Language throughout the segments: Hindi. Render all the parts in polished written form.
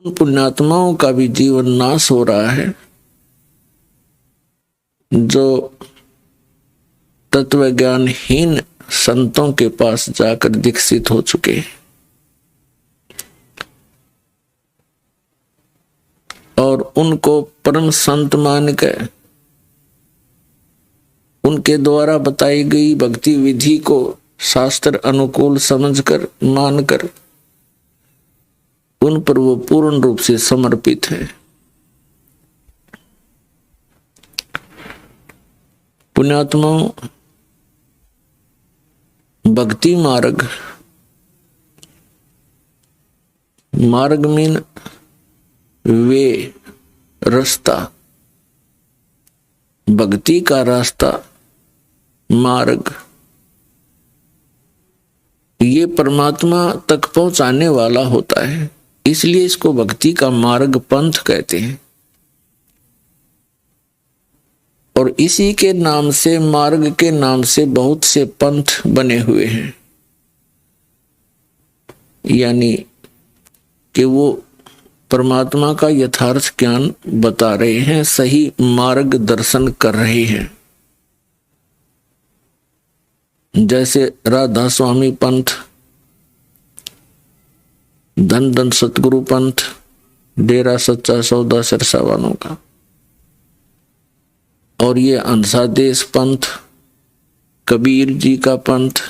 पुण्यात्माओं का भी जीवन नाश हो रहा है जो तत्व ज्ञानहीन संतों के पास जाकर दीक्षित हो चुके और उनको परम संत मानकर उनके द्वारा बताई गई भक्ति विधि को शास्त्र अनुकूल समझकर मानकर उन पर वो पूर्ण रूप से समर्पित है। पुण्यात्माओं, भक्ति मार्ग, मार्ग मीन वे, रास्ता, भक्ति का रास्ता, मार्ग, ये परमात्मा तक पहुंचाने वाला होता है, इसलिए इसको भक्ति का मार्ग पंथ कहते हैं। और इसी के नाम से, मार्ग के नाम से बहुत से पंथ बने हुए हैं, यानी कि वो परमात्मा का यथार्थ ज्ञान बता रहे हैं, सही मार्ग दर्शन कर रहे हैं। जैसे राधा स्वामी पंथ, धन धन सतगुरु पंथ, डेरा सच्चा सौदा सिरसावानों का, और ये अंसादेश पंथ, कबीर जी का पंथ,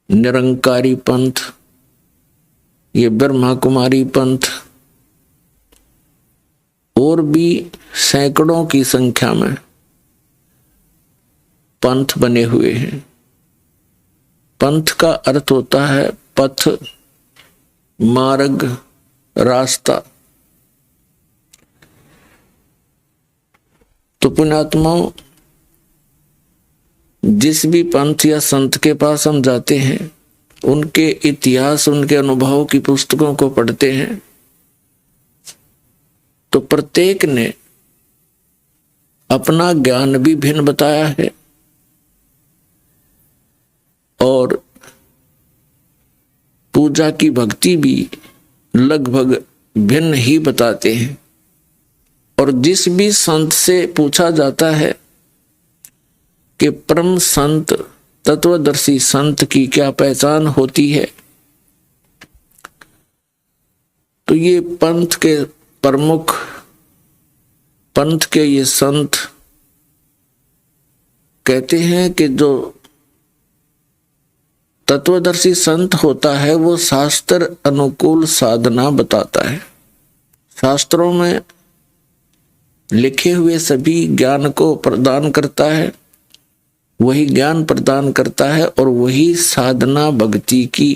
निरंकारी पंथ, ये ब्रह्मा कुमारी पंथ, और भी सैकड़ों की संख्या में पंथ बने हुए हैं। पंथ का अर्थ होता है पथ, मार्ग, रास्ता। तो पुण्यात्माओं, जिस भी पंथ या संत के पास हम जाते हैं, उनके इतिहास, उनके अनुभव की पुस्तकों को पढ़ते हैं, तो प्रत्येक ने अपना ज्ञान भी भिन्न बताया है और पूजा की भक्ति भी लगभग भिन्न ही बताते हैं। और जिस भी संत से पूछा जाता है कि परम संत, तत्वदर्शी संत की क्या पहचान होती है, तो ये पंथ के प्रमुख, पंथ के ये संत कहते हैं कि जो तत्वदर्शी संत होता है वो शास्त्र अनुकूल साधना बताता है। शास्त्रों में लिखे हुए सभी ज्ञान को प्रदान करता है, वही ज्ञान प्रदान करता है और वही साधना भक्ति की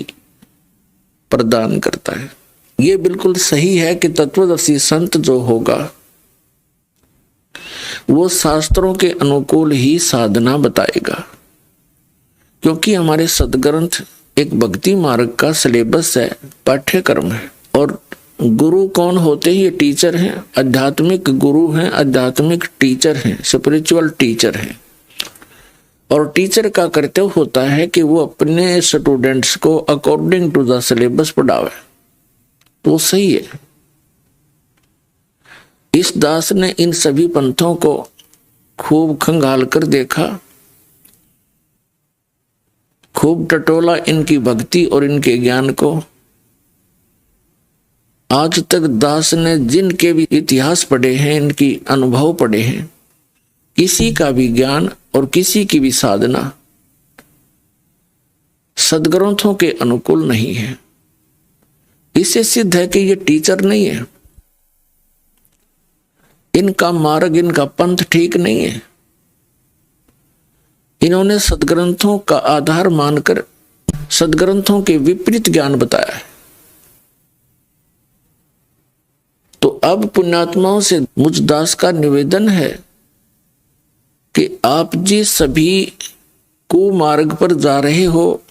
प्रदान करता है। ये बिल्कुल सही है कि तत्वदर्शी संत जो होगा वो शास्त्रों के अनुकूल ही साधना बताएगा, क्योंकि हमारे सदग्रंथ एक भक्ति मार्ग का सिलेबस है, पाठ्यक्रम है। और गुरु कौन होते हैं? ये टीचर हैं, आध्यात्मिक गुरु हैं, आध्यात्मिक टीचर हैं, स्पिरिचुअल टीचर हैं। और टीचर का कर्तव्य होता है कि वो अपने स्टूडेंट्स को अकॉर्डिंग टू द सिलेबस पढ़ावे, तो सही है। इस दास ने इन सभी पंथों को खूब खंगाल कर देखा, खूब टटोला इनकी भक्ति और इनके ज्ञान को। आज तक दास ने जिनके भी इतिहास पढ़े हैं, इनकी अनुभव पढ़े हैं, किसी का भी ज्ञान और किसी की भी साधना सदग्रंथों के अनुकूल नहीं है। इससे सिद्ध है कि ये टीचर नहीं है, इनका मार्ग, इनका पंथ ठीक नहीं है। इन्होंने सदग्रंथों का आधार मानकर सदग्रंथों के विपरीत ज्ञान बताया है। तो अब पुण्यात्माओं से मुझ दास का निवेदन है कि आप जी सभी कुमार्ग पर जा रहे हो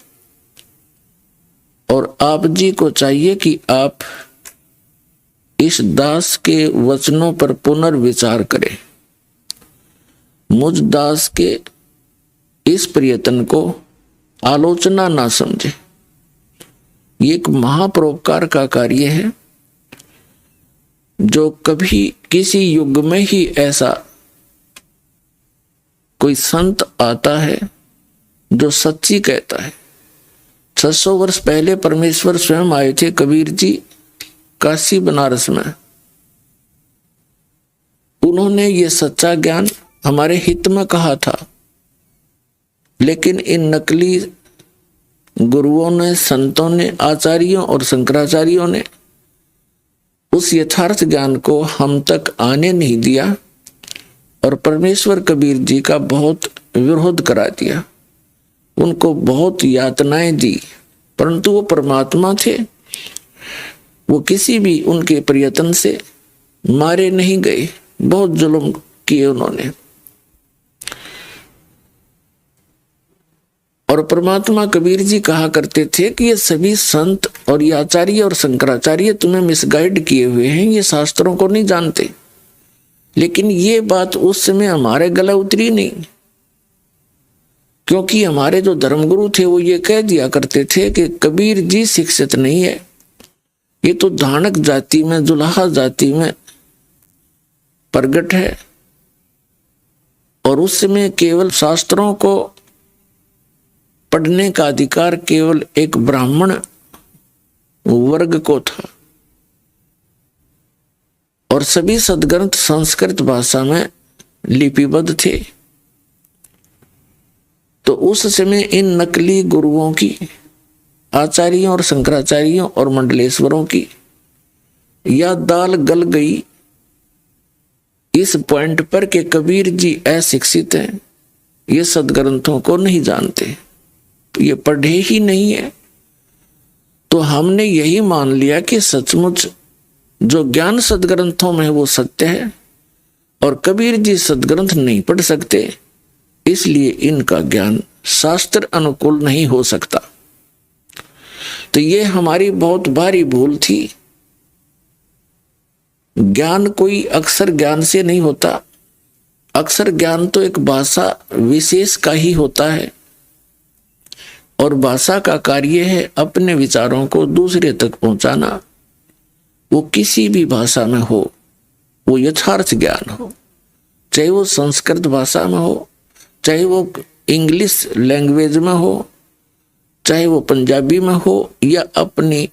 और आप जी को चाहिए कि आप इस दास के वचनों पर पुनर्विचार करें। मुझ दास के इस प्रयत्न को आलोचना ना समझे, ये एक महापरोपकार का कार्य है, जो कभी किसी युग में ही ऐसा कोई संत आता है जो सच्ची कहता है। 600 वर्ष पहले परमेश्वर स्वयं आए थे कबीर जी काशी बनारस में। उन्होंने ये सच्चा ज्ञान हमारे हित में कहा था, लेकिन इन नकली गुरुओं ने, संतों ने, आचार्यों और शंकराचार्यों ने उस यथार्थ ज्ञान को हम तक आने नहीं दिया और परमेश्वर कबीर जी का बहुत विरोध करा दिया, उनको बहुत यातनाएं दी, परंतु वो परमात्मा थे। वो किसी भी उनके प्रयत्न से मारे नहीं गए, बहुत जुल्म किए उन्होंने। और परमात्मा कबीर जी कहा करते थे कि ये सभी संत और ये आचार्य और शंकराचार्य तुम्हें मिसगाइड किए हुए हैं, ये शास्त्रों को नहीं जानते। लेकिन ये बात उस समय हमारे गला उतरी नहीं, क्योंकि हमारे जो धर्मगुरु थे वो ये कह दिया करते थे कि कबीर जी शिक्षित नहीं है, ये तो धानक जाति में, जुलाहा जाति में प्रगट है। और उस समय केवल शास्त्रों को पढ़ने का अधिकार केवल एक ब्राह्मण वर्ग को था और सभी सद्ग्रंथ संस्कृत भाषा में लिपिबद्ध थे। तो उस समय इन नकली गुरुओं की, आचार्यों और शंकराचार्यों और मंडलेश्वरों की या दाल गल गई इस पॉइंट पर कि कबीर जी अशिक्षित हैं, ये सद्ग्रंथों को नहीं जानते, ये पढ़े ही नहीं है। तो हमने यही मान लिया कि सचमुच जो ज्ञान सद्ग्रंथों में है वो सत्य है और कबीर जी सद्ग्रंथ नहीं पढ़ सकते, इसलिए इनका ज्ञान शास्त्र अनुकूल नहीं हो सकता। तो ये हमारी बहुत भारी भूल थी। ज्ञान कोई अक्षर ज्ञान से नहीं होता, अक्षर ज्ञान तो एक भाषा विशेष का ही होता है और भाषा का कार्य है अपने विचारों को दूसरे तक पहुंचाना। वो किसी भी भाषा में हो, वो यथार्थ ज्ञान हो, चाहे वो संस्कृत भाषा में हो, चाहे वो इंग्लिश लैंग्वेज में हो, चाहे वो पंजाबी में हो या अपनी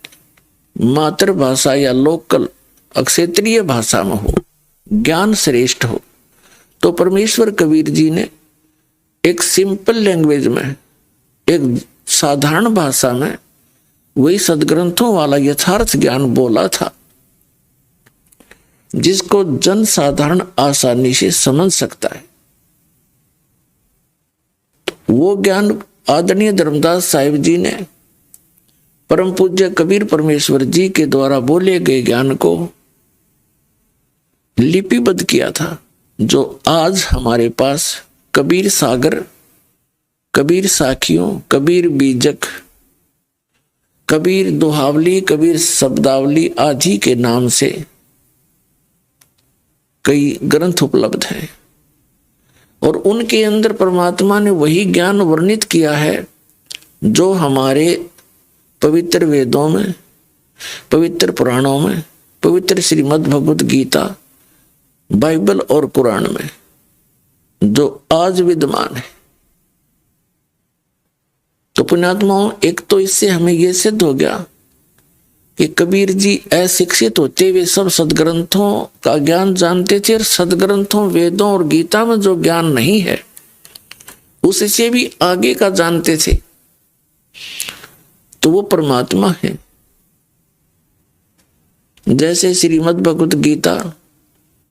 मातृभाषा या लोकल क्षेत्रीय भाषा में हो, ज्ञान श्रेष्ठ हो। तो परमेश्वर कबीर जी ने एक सिंपल लैंग्वेज में, एक साधारण भाषा में वही सद्ग्रंथों वाला यथार्थ ज्ञान बोला था, जिसको जन साधारण आसानी से समझ सकता है। वो ज्ञान आदरणीय धर्मदास साहिब जी ने परम पूज्य कबीर परमेश्वर जी के द्वारा बोले गए ज्ञान को लिपिबद्ध किया था, जो आज हमारे पास कबीर सागर, कबीर साखियों, कबीर बीजक, कबीर दोहावली, कबीर शब्दावली आदि के नाम से कई ग्रंथ उपलब्ध हैं और उनके अंदर परमात्मा ने वही ज्ञान वर्णित किया है जो हमारे पवित्र वेदों में, पवित्र पुराणों में, पवित्र श्रीमद् भगवत गीता, बाइबल और कुरान में जो आज विद्यमान है। तो पुण्यात्माओं, एक तो इससे हमें यह सिद्ध हो गया कि कबीर जी अशिक्षित होते हुए सब सद्ग्रंथों का ज्ञान जानते थे और सद्ग्रंथों, वेदों और गीता में जो ज्ञान नहीं है उससे भी आगे का जानते थे। तो वो परमात्मा है। जैसे श्रीमद् भगवत गीता